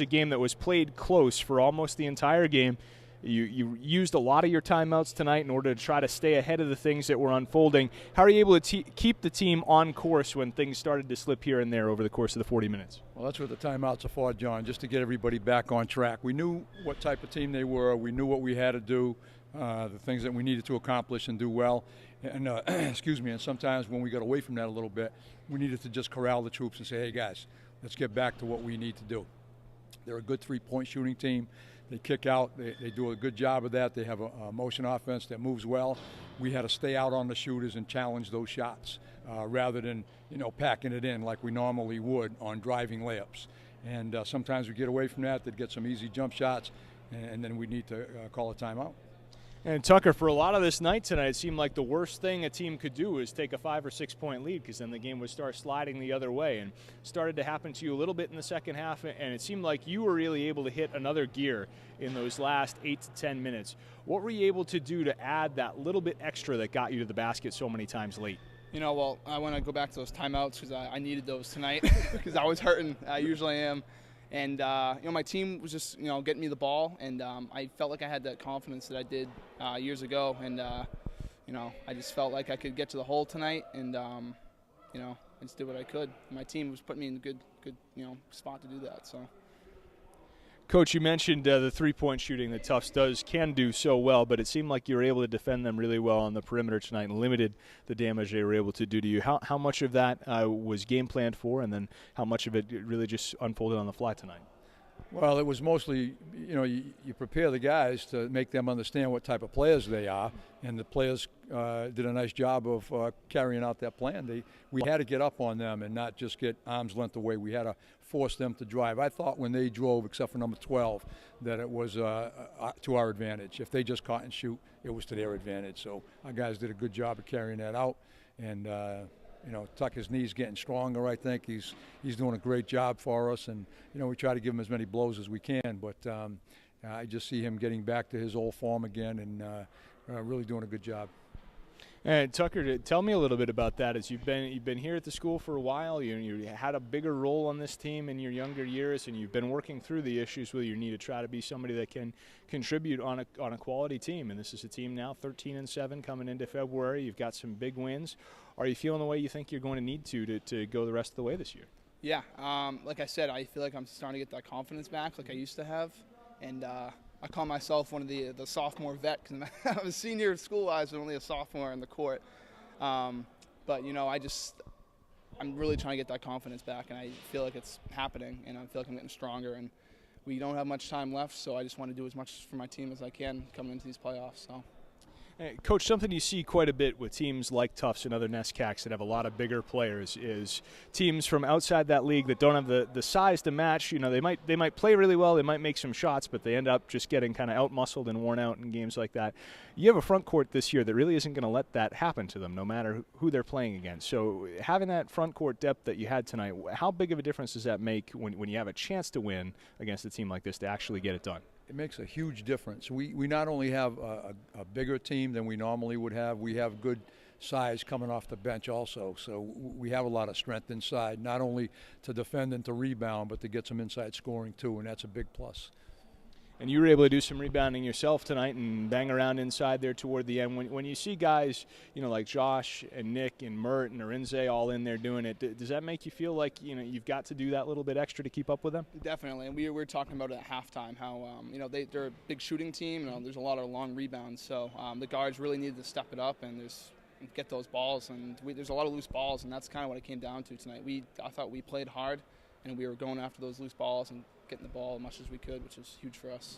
a game that was played close for almost the entire game. You used a lot of your timeouts tonight in order to try to stay ahead of the things that were unfolding. How are you able to keep the team on course when things started to slip here and there over the course of the 40 minutes? Well, that's what the timeouts are for, John, just to get everybody back on track. We knew what type of team they were. We knew what we had to do, the things that we needed to accomplish and do well. And excuse me, and sometimes when we got away from that a little bit, we needed to just corral the troops and say, hey, guys, let's get back to what we need to do. They're a good three-point shooting team. They kick out. They do a good job of that. They have a motion offense that moves well. We had to stay out on the shooters and challenge those shots rather than, packing it in like we normally would on driving layups. And sometimes we get away from that. They'd get some easy jump shots, and then we need to call a timeout. And Tucker, for a lot of this night tonight, it seemed like the worst thing a team could do is take a 5 or 6 point lead, because then the game would start sliding the other way. And started to happen to you a little bit in the second half, and it seemed like you were really able to hit another gear in those last 8 to 10 minutes. What were you able to do to add that little bit extra that got you to the basket so many times late? Well, I want to go back to those timeouts because I needed those tonight because I was hurting. I usually am. And, my team was just, getting me the ball, and I felt like I had that confidence that I did years ago. And, I just felt like I could get to the hole tonight, and, I just did what I could. My team was putting me in a good spot to do that. So. Coach, you mentioned the three-point shooting that Tufts can do so well, but it seemed like you were able to defend them really well on the perimeter tonight and limited the damage they were able to do to you. How much of that was game planned for, and then how much of it really just unfolded on the fly tonight? Well, it was mostly, you prepare the guys to make them understand what type of players they are, and the players did a nice job of carrying out that plan. We had to get up on them and not just get arm's length away. We had to force them to drive. I thought when they drove, except for number 12, that it was to our advantage. If they just caught and shoot, it was to their advantage. So our guys did a good job of carrying that out, and Tucker's knee's getting stronger, I think. He's doing a great job for us, and, we try to give him as many blows as we can, but I just see him getting back to his old form again and really doing a good job. And Tucker, tell me a little bit about that. As you've been here at the school for a while, you had a bigger role on this team in your younger years, and you've been working through the issues with your need to try to be somebody that can contribute on a quality team. And this is a team now 13-7 coming into February. You've got some big wins. Are you feeling the way you think you're going to need to go the rest of the way this year? Yeah, like I said, I feel like I'm starting to get that confidence back like I used to have, and I call myself one of the sophomore vet because I was a senior school-wise, but only a sophomore in the court. But I'm really trying to get that confidence back, and I feel like it's happening, and I feel like I'm getting stronger. And we don't have much time left, so I just want to do as much for my team as I can coming into these playoffs. So. Hey, Coach, something you see quite a bit with teams like Tufts and other NESCACs that have a lot of bigger players is teams from outside that league that don't have the size to match. They might play really well, they might make some shots, but they end up just getting kind of out-muscled and worn out in games like that. You have a front court this year that really isn't going to let that happen to them, no matter who they're playing against. So having that front court depth that you had tonight, how big of a difference does that make when you have a chance to win against a team like this to actually get it done? It makes a huge difference. We not only have a bigger team than we normally would have, we have good size coming off the bench also. So we have a lot of strength inside, not only to defend and to rebound, but to get some inside scoring too, and that's a big plus. And you were able to do some rebounding yourself tonight and bang around inside there toward the end. When you see guys, like Josh and Nick and Mert and Arinze all in there doing it, does that make you feel like, you've got to do that little bit extra to keep up with them? Definitely. And we were talking about it at halftime, how, they're a big shooting team. There's a lot of long rebounds. So the guards really needed to step it up and get those balls. And there's a lot of loose balls, and that's kind of what it came down to tonight. I thought we played hard, and we were going after those loose balls and getting the ball as much as we could, which is huge for us.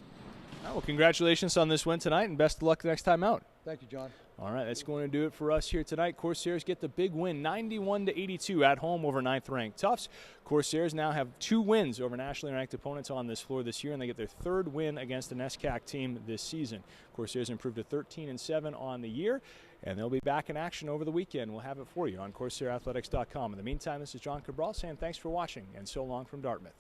Well, congratulations on this win tonight, and best of luck the next time out. Thank you, John. All right, that's going to do it for us here tonight. Corsairs get the big win, 91-82 at home over 9th-ranked Tufts. Corsairs now have 2 wins over nationally ranked opponents on this floor this year, and they get their 3rd win against a NESCAC team this season. Corsairs improved to 13-7 on the year, and they'll be back in action over the weekend. We'll have it for you on CorsairAthletics.com. In the meantime, this is John Cabral saying thanks for watching, and so long from Dartmouth.